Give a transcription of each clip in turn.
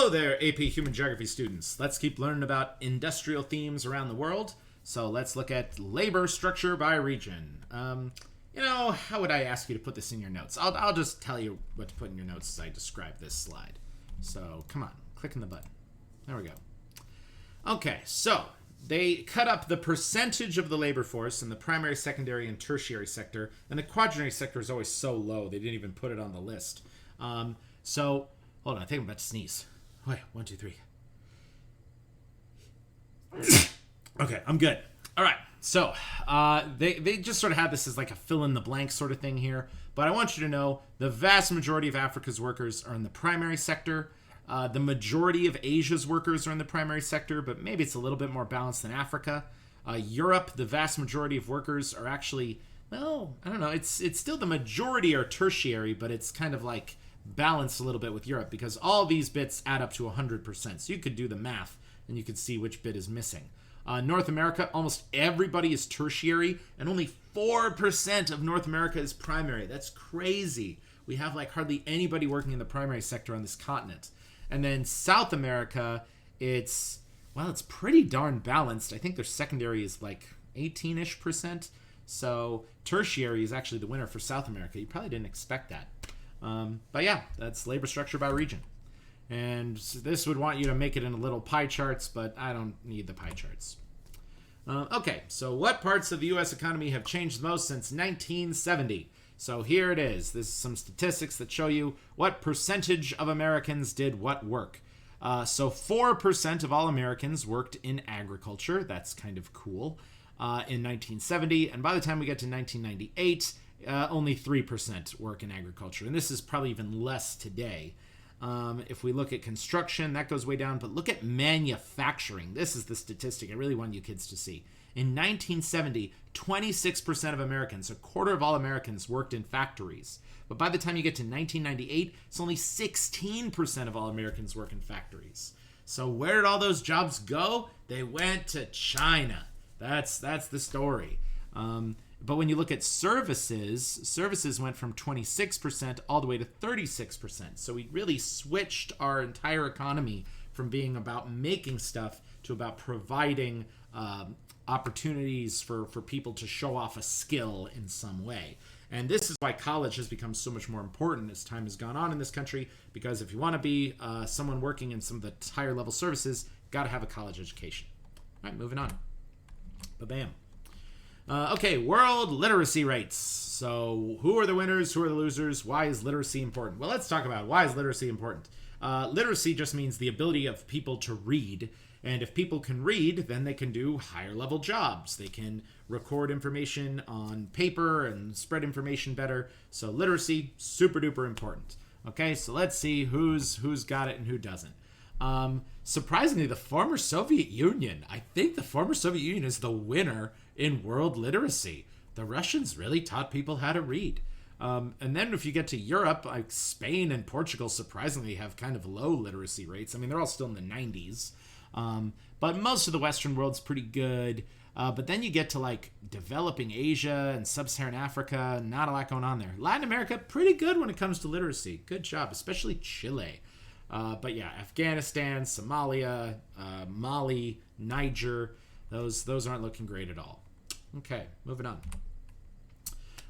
Hello there, AP Human Geography students. Let's keep learning about industrial themes around the world. So let's look at labor structure by region. How would I ask you to put this in your notes? I'll just tell you what to put in your notes as I describe this slide. So come on, click on the button. There we go. Okay, so they cut up the percentage of the labor force in the primary, secondary, and tertiary sector. And the quaternary sector is always so low, they didn't even put it on the list. Hold on, I think I'm about to sneeze. Wait, 1, 2, 3. Okay, I'm good. All right, so they just sort of have this as like a fill-in-the-blank sort of thing here. But I want you to know the vast majority of Africa's workers are in the primary sector. The majority of Asia's workers are in the primary sector, but maybe it's a little bit more balanced than Africa. Europe, the vast majority of workers are actually, well, I don't know. It's still the majority are tertiary, but it's kind of like balanced a little bit with Europe because all these bits add up to 100%. So you could do the math and you could see which bit is missing. North America, almost everybody is tertiary and only 4% of North America is primary. That's crazy. We have like hardly anybody working in the primary sector on this continent. And then South America, it's pretty darn balanced. I think their secondary is like 18-ish%. So tertiary is actually the winner for South America. You probably didn't expect that. But yeah, that's labor structure by region. And this would want you to make it in little pie charts, but I don't need the pie charts. Okay, so what parts of the U.S. economy have changed the most since 1970? So here it is. This is some statistics that show you what percentage of Americans did what work. So 4% of all Americans worked in agriculture. That's kind of cool. In 1970, and by the time we get to 1998, only 3% work in agriculture. And this is probably even less today. If we look at construction, that goes way down. But look at manufacturing. This is the statistic I really want you kids to see. In 1970, 26% of Americans, a quarter of all Americans, worked in factories. But by the time you get to 1998, it's only 16% of all Americans work in factories. So where did all those jobs go? They went to China. That's the story. But when you look at services went from 26% all the way to 36%. So we really switched our entire economy from being about making stuff to about providing opportunities for people to show off a skill in some way. And this is why college has become so much more important as time has gone on in this country, because if you want to be someone working in some of the higher level services, got to have a college education. All right, moving on. Ba-bam. Okay, world literacy rates. So who are the winners? Who are the losers? Why is literacy important? Well, let's talk about why is literacy important. Literacy just means the ability of people to read. And if people can read, then they can do higher level jobs. They can record information on paper and spread information better. So literacy, super duper important. Okay, so let's see who's got it and who doesn't. Surprisingly, the former Soviet Union. I think the former Soviet Union is the winner in world literacy. The Russians really taught people how to read. And then if you get to Europe, like Spain and Portugal surprisingly have kind of low literacy rates. I mean, they're all still in the 90s. But most of the Western world's pretty good. But then you get to like developing Asia and sub-Saharan Africa, not a lot going on there. Latin America, pretty good when it comes to literacy. Good job, especially Chile. But yeah, Afghanistan, Somalia, Mali, Niger, those aren't looking great at all. Okay, moving on.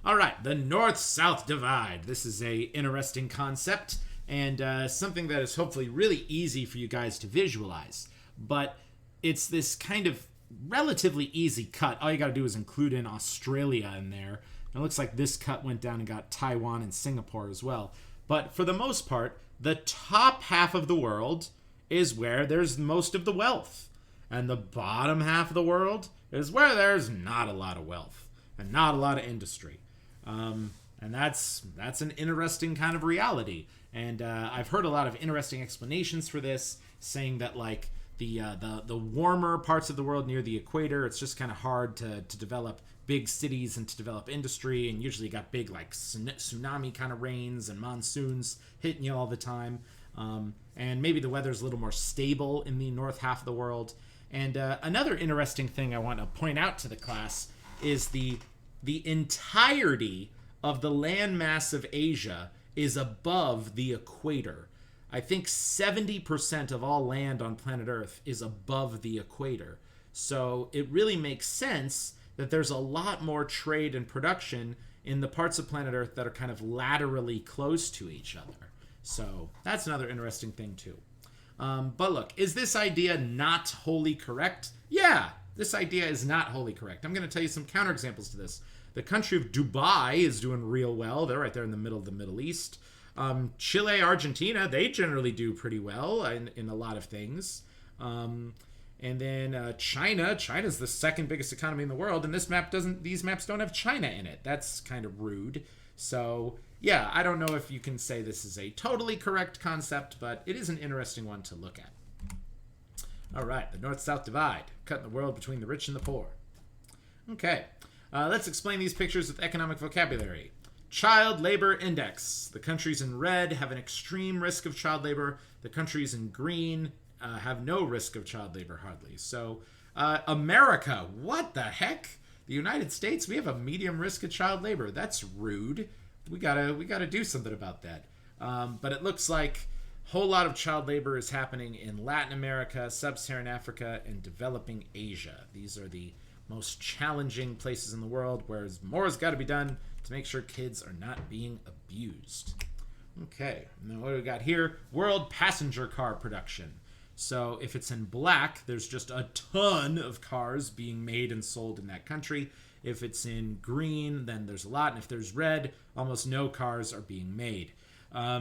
All right, the North-South divide. This is a interesting concept and something that is hopefully really easy for you guys to visualize. But it's this kind of relatively easy cut. All you got to do is include in Australia in there. It looks like this cut went down and got Taiwan and Singapore as well. But for the most part, the top half of the world is where there's most of the wealth. And the bottom half of the world is where there's not a lot of wealth and not a lot of industry. And that's an interesting kind of reality. And I've heard a lot of interesting explanations for this, saying that like the warmer parts of the world near the equator, it's just kind of hard to develop big cities and to develop industry, and usually you got big like tsunami kind of rains and monsoons hitting you all the time. And maybe the weather's a little more stable in the north half of the world. And another interesting thing I want to point out to the class is the entirety of the landmass of Asia is above the equator. I think 70% of all land on planet Earth is above the equator. So it really makes sense that there's a lot more trade and production in the parts of planet Earth that are kind of laterally close to each other. So that's another interesting thing too. But look, is this idea not wholly correct? Yeah, this idea is not wholly correct. I'm going to tell you some counterexamples to this. The country of Dubai is doing real well. They're right there in the middle of the Middle East. Chile, Argentina, they generally do pretty well in a lot of things. And then China's the second biggest economy in the world, and these maps don't have China in it. That's kind of rude. So yeah, I don't know if you can say this is a totally correct concept, but it is an interesting one to look at. All right, the North-South divide, cutting the world between the rich and the poor. Okay, let's explain these pictures with economic vocabulary. Child labor index. The countries in red have an extreme risk of child labor. The countries in green have no risk of child labor hardly. So America, what the heck? The United States, we have a medium risk of child labor. That's rude. We gotta do something about that. But it looks like a whole lot of child labor is happening in Latin America, Sub-Saharan Africa, and developing Asia. These are the most challenging places in the world where more has got to be done to make sure kids are not being abused. Okay, now what do we got here? World passenger car production. So if it's in black, there's just a ton of cars being made and sold in that country. If it's in green, then there's a lot. And if there's red, almost no cars are being made.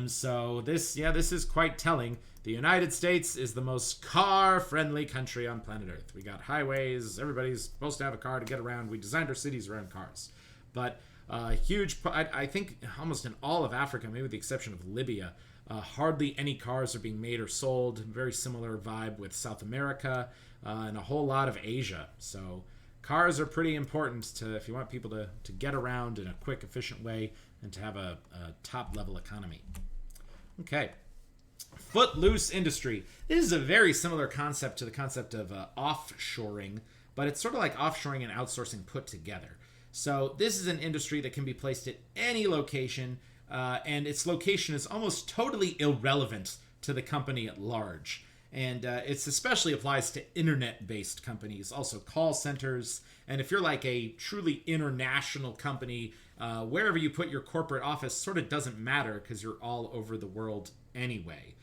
So this is quite telling. The United States is the most car-friendly country on planet Earth. We got highways. Everybody's supposed to have a car to get around. We designed our cities around cars. But I think almost in all of Africa, maybe with the exception of Libya, hardly any cars are being made or sold. Very similar vibe with South America and a whole lot of Asia. So cars are pretty important if you want people to get around in a quick, efficient way and to have a top-level economy. Okay. Footloose industry. This is a very similar concept to the concept of offshoring, but it's sort of like offshoring and outsourcing put together. So this is an industry that can be placed at any location, and its location is almost totally irrelevant to the company at large. And it especially applies to internet-based companies, also call centers. And if you're like a truly international company, wherever you put your corporate office sort of doesn't matter because you're all over the world anyway.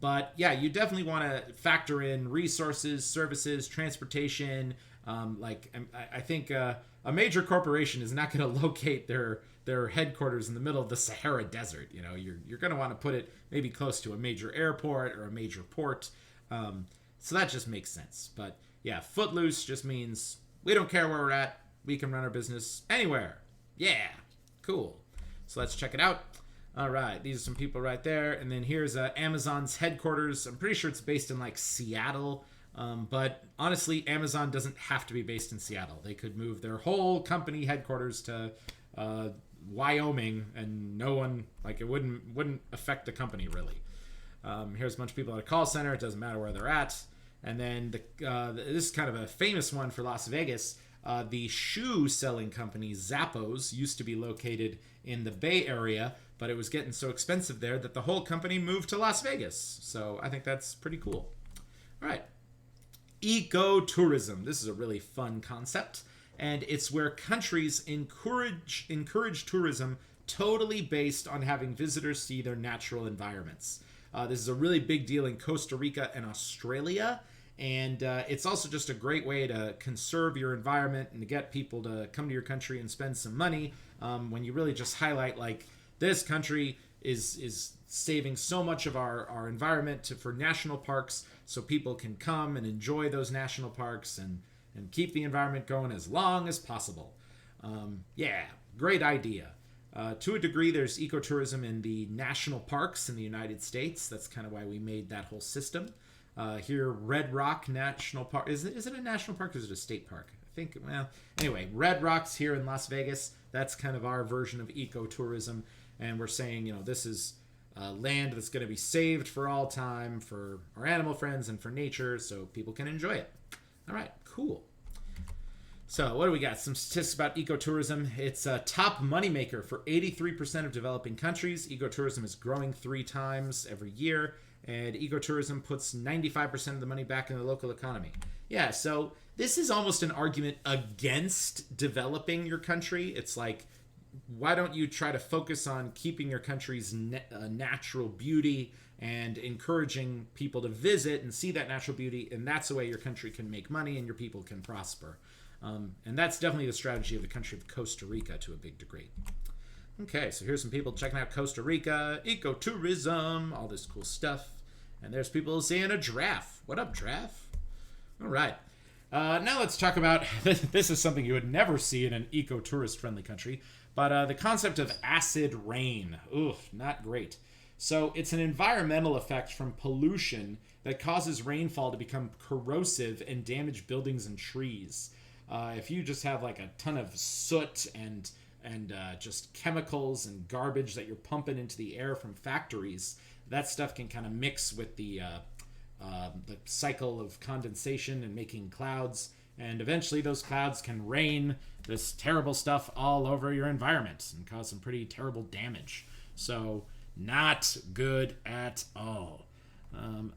But yeah, you definitely want to factor in resources, services, transportation. I think a major corporation is not going to locate their headquarters in the middle of the Sahara Desert. You know, you're going to want to put it maybe close to a major airport or a major port. So that just makes sense. But yeah, footloose just means we don't care where we're at. We can run our business anywhere. Yeah, cool. So let's check it out. All right, these are some people right there. And then here's Amazon's headquarters. I'm pretty sure it's based in like Seattle. But honestly, Amazon doesn't have to be based in Seattle. They could move their whole company headquarters to Wyoming, and no one, like, it wouldn't affect the company really. Here's a bunch of people at a call center. It doesn't matter where they're at. And then this is kind of a famous one for Las Vegas. The shoe selling company Zappos used to be located in the Bay Area, but it was getting so expensive there that the whole company moved to Las Vegas. So I think that's pretty cool. All right. Ecotourism. This is a really fun concept, and it's where countries encourage tourism totally based on having visitors see their natural environments. This is a really big deal in Costa Rica and Australia, and it's also just a great way to conserve your environment and to get people to come to your country and spend some money when you really just highlight, like, this country is saving so much of our environment for national parks, so people can come and enjoy those national parks and keep the environment going as long as possible. Yeah, great idea. To a degree, there's ecotourism in the national parks in the United States. That's kind of why we made that whole system. Here, Red Rock National Park. Is it a national park or is it a state park? I think, well, anyway, Red Rock's here in Las Vegas. That's kind of our version of ecotourism. And we're saying, you know, this is land that's going to be saved for all time for our animal friends and for nature so people can enjoy it. All right, cool. So, what do we got? Some statistics about ecotourism. It's a top moneymaker for 83% of developing countries. Ecotourism is growing 3 times every year, and ecotourism puts 95% of the money back in the local economy. Yeah, so this is almost an argument against developing your country. It's like, why don't you try to focus on keeping your country's natural beauty and encouraging people to visit and see that natural beauty, and that's the way your country can make money and your people can prosper. And that's definitely the strategy of the country of Costa Rica to a big degree. Okay, so here's some people checking out Costa Rica, ecotourism, all this cool stuff. And there's people saying a giraffe. What up, giraffe? All right. Now let's talk about, this is something you would never see in an eco-tourist friendly country, but the concept of acid rain. Ugh, not great. So it's an environmental effect from pollution that causes rainfall to become corrosive and damage buildings and trees. If you just have like a ton of soot and just chemicals and garbage that you're pumping into the air from factories, that stuff can kind of mix with the cycle of condensation and making clouds, and eventually those clouds can rain this terrible stuff all over your environment and cause some pretty terrible damage. So not good at all.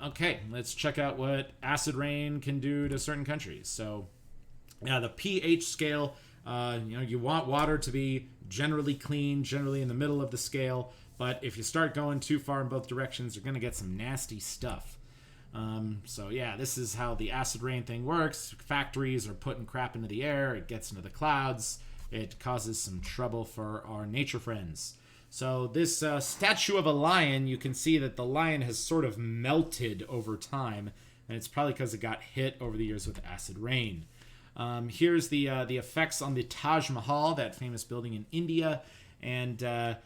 Okay, let's check out what acid rain can do to certain countries. So yeah, the pH scale, you want water to be generally clean, generally in the middle of the scale, but if you start going too far in both directions, you're going to get some nasty stuff. So yeah, this is how the acid rain thing works. Factories are putting crap into the air, it gets into the clouds, it causes some trouble for our nature friends. So this statue of a lion, you can see that the lion has sort of melted over time, and it's probably because it got hit over the years with acid rain. Here's the effects on the Taj Mahal, that famous building in India, and the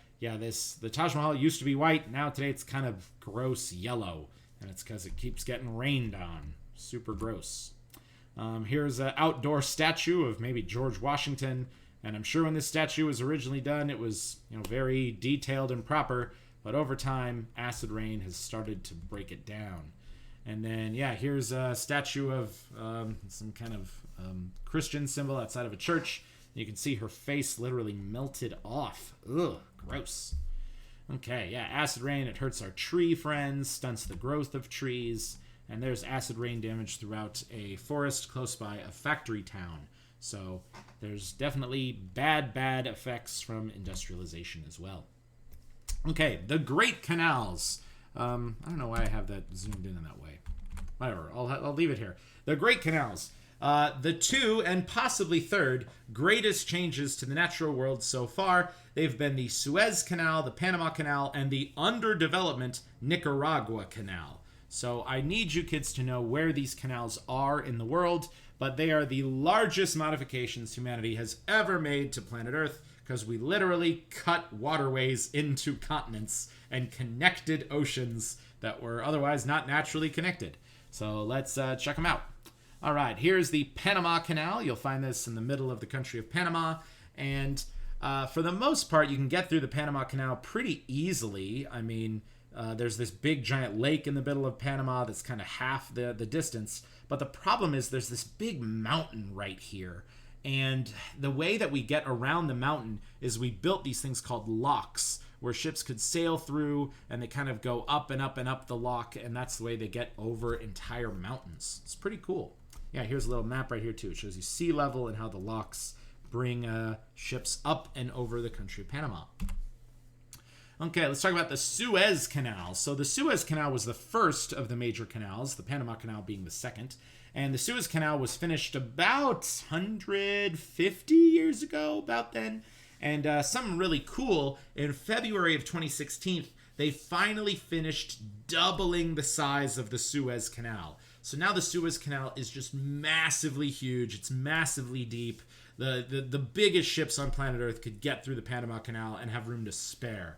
Taj Mahal used to be white. Now today it's kind of gross yellow, and it's because it keeps getting rained on. Super gross. Here's an outdoor statue of maybe George Washington, and I'm sure when this statue was originally done, it was very detailed and proper, but over time, acid rain has started to break it down. And then, here's a statue of some kind of Christian symbol outside of a church. You can see her face literally melted off. Ugh, gross. Okay, acid rain, it hurts our tree friends, stunts the growth of trees, and there's acid rain damage throughout a forest close by a factory town. So there's definitely bad effects from industrialization as well. Okay, the Great Canals. I don't know why I have that zoomed in that way. Whatever, I'll leave it here. The Great Canals. The two, and possibly third, greatest changes to the natural world so far, they've been the Suez Canal, the Panama Canal, and the underdevelopment Nicaragua Canal. So I need you kids to know where these canals are in the world, but they are the largest modifications humanity has ever made to planet Earth, because we literally cut waterways into continents and connected oceans that were otherwise not naturally connected. So let's check them out. All right, here's the Panama Canal. You'll find this in the middle of the country of Panama. And for the most part, you can get through the Panama Canal pretty easily. I mean, there's this big giant lake in the middle of Panama that's kind of half the distance. But the problem is there's this big mountain right here. And the way that we get around the mountain is we built these things called locks, where ships could sail through, and they kind of go up and up and up the lock, and that's the way they get over entire mountains. It's pretty cool. Yeah, here's a little map right here too. It shows you sea level and how the locks bring ships up and over the country of Panama. Okay, let's talk about the Suez Canal. So the Suez Canal was the first of the major canals, the Panama Canal being the second. And the Suez Canal was finished about 150 years ago, about then. And something really cool, in February of 2016, they finally finished doubling the size of the Suez Canal. So now the Suez Canal is just massively huge. It's massively deep. The biggest ships on planet Earth could get through the Panama Canal and have room to spare.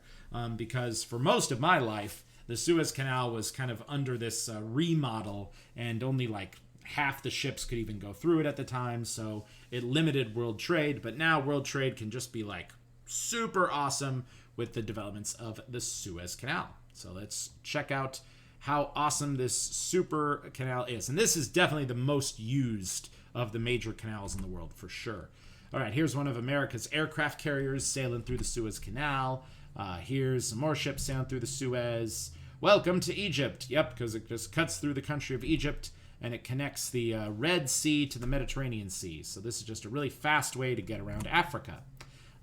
Because for most of my life, the Suez Canal was kind of under this remodel, and only like half the ships could even go through it at the time, so it limited world trade. But now world trade can just be like super awesome with the developments of the Suez Canal. So let's check out how awesome this super canal is. And this is definitely the most used of the major canals in the world, for sure. All right, here's one of America's aircraft carriers sailing through the Suez Canal. Here's some more ships sailing through the Suez. Welcome to Egypt. Yep, because it just cuts through the country of Egypt, and it connects the Red Sea to the Mediterranean Sea. So this is just a really fast way to get around Africa.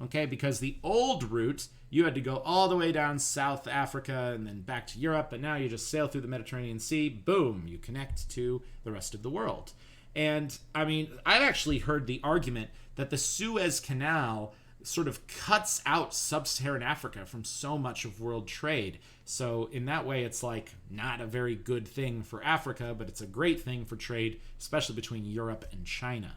Okay, because the old route, you had to go all the way down South Africa and then back to Europe, but now you just sail through the Mediterranean Sea, boom, you connect to the rest of the world. And, I mean, I've actually heard the argument that the Suez Canal sort of cuts out sub-Saharan Africa from so much of world trade. So in that way, it's like not a very good thing for Africa, but it's a great thing for trade, especially between Europe and China.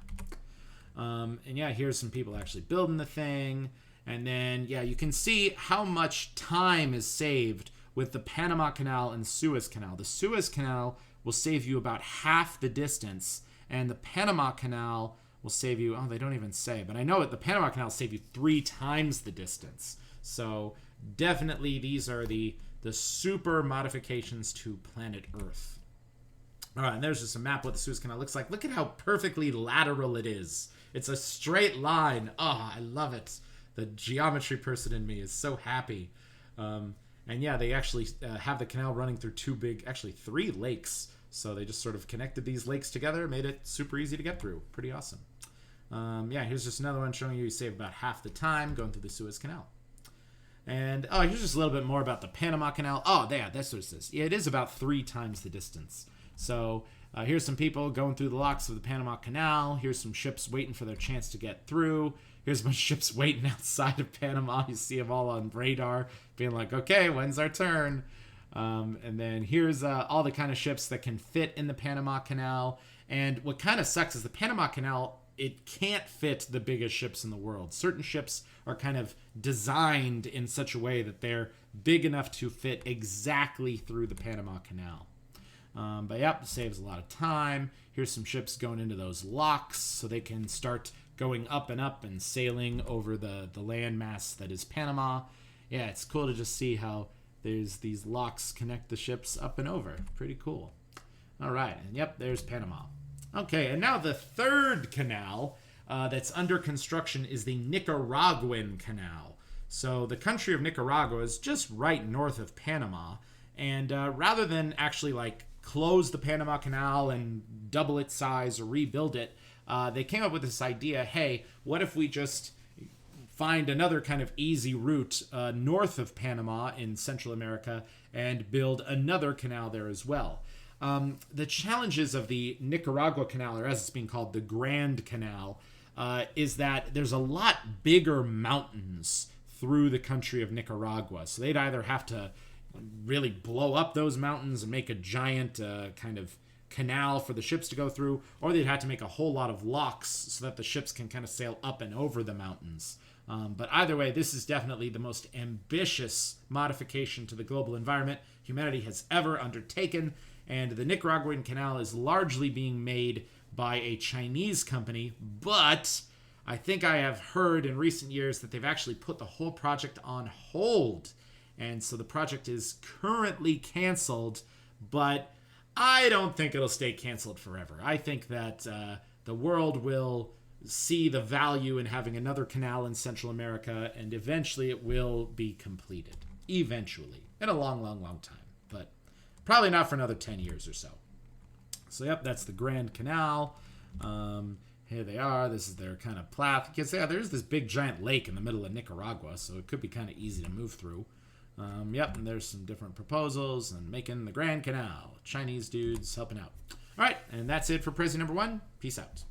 And yeah, here's some people actually building the thing. And then, yeah, you can see how much time is saved with the Panama Canal and the Suez Canal. The Suez Canal will save you about half the distance, and the Panama Canal will save you, oh, they don't even say, but I know the Panama Canal will save you 3 times the distance. So definitely these are the super modifications to planet Earth. All right, and there's just a map of what the Suez Canal looks like. Look at how perfectly lateral it is. It's a straight line. Oh, I love it. The geometry person in me is so happy. And yeah, they actually have the canal running through 3 lakes. So they just sort of connected these lakes together, made it super easy to get through. Pretty awesome. Yeah, here's just another one showing you save about half the time going through the Suez Canal. And, oh, here's just a little bit more about the Panama Canal. Oh, yeah, that's what it says. Yeah, it is about 3 times the distance. So here's some people going through the locks of the Panama Canal. Here's some ships waiting for their chance to get through. Here's a bunch of ships waiting outside of Panama. You see them all on radar, being like, okay, when's our turn? And then here's all the kind of ships that can fit in the Panama Canal. And what kind of sucks is the Panama Canal, it can't fit the biggest ships in the world. Certain ships are kind of designed in such a way that they're big enough to fit exactly through the Panama Canal. But yep, saves a lot of time. Here's some ships going into those locks so they can start going up and sailing over the landmass that is Panama. Yeah, it's cool to just see how there's these locks connect the ships up and over. Pretty cool. All right, and yep, there's Panama. Okay, and now the third canal that's under construction is the Nicaraguan Canal. So the country of Nicaragua is just right north of Panama, and rather than actually like close the Panama Canal and double its size or rebuild it, they came up with this idea, hey, what if we just find another kind of easy route north of Panama in Central America and build another canal there as well. The challenges of the Nicaragua Canal, or as it's being called, the Grand Canal, is that there's a lot bigger mountains through the country of Nicaragua. So they'd either have to really blow up those mountains and make a giant kind of canal for the ships to go through, or they'd have to make a whole lot of locks so that the ships can kind of sail up and over the mountains. But either way, this is definitely the most ambitious modification to the global environment humanity has ever undertaken. And the Nicaraguan Canal is largely being made by a Chinese company, but I think I have heard in recent years that they've actually put the whole project on hold. And so the project is currently canceled, but I don't think it'll stay canceled forever. I think that the world will see the value in having another canal in Central America, and eventually it will be completed. Eventually. In a long, long, long time. But probably not for another 10 years or so. So, yep, that's the Grand Canal. Here they are. This is their kind of path. Because, yeah, there's this big giant lake in the middle of Nicaragua, so it could be kind of easy to move through. Yep, and there's some different proposals and making the Grand Canal. Chinese dudes helping out. All right, and that's it for Prezi number 1. Peace out.